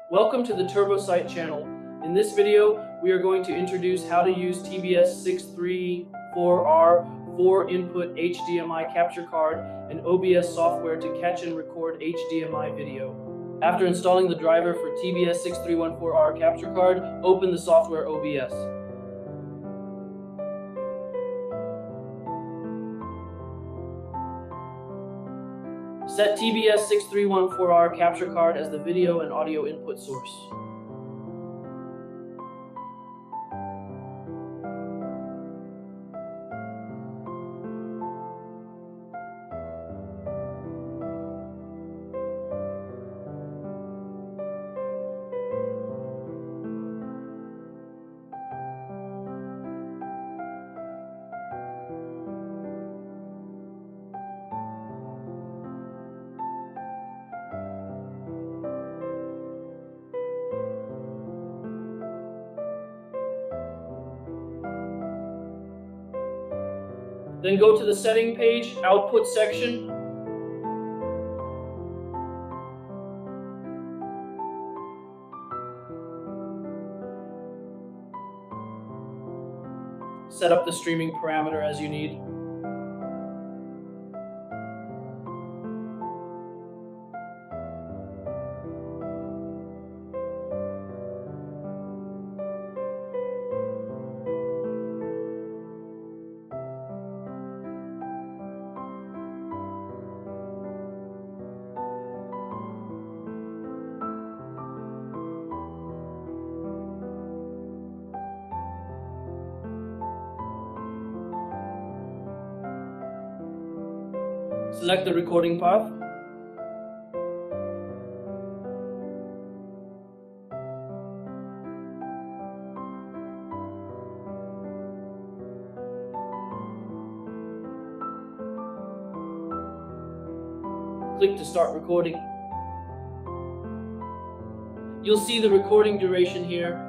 Welcome to the Turbosight channel. In this video, we are going to introduce how to use TBS6314R 4-input HDMI capture card and OBS software to catch and record HDMI video. After installing the driver for TBS6314R capture card, open the software OBS. Set TBS6314R capture card as the video and audio input source. Then go to the setting page, output section. Set up the streaming parameter as you need. Select the recording path. Click to start recording. You'll see the recording duration here.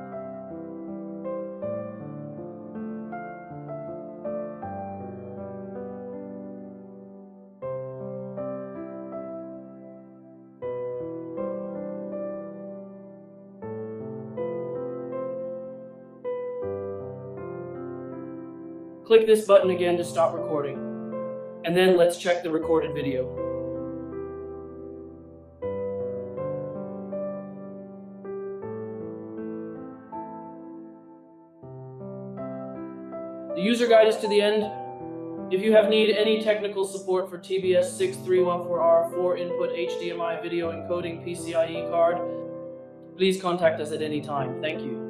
Click this button again to stop recording. And then let's check the recorded video. The user guide is to the end. If you have any technical support for TBS6314R 4-input HDMI video encoding PCIe card, please contact us at any time. Thank you.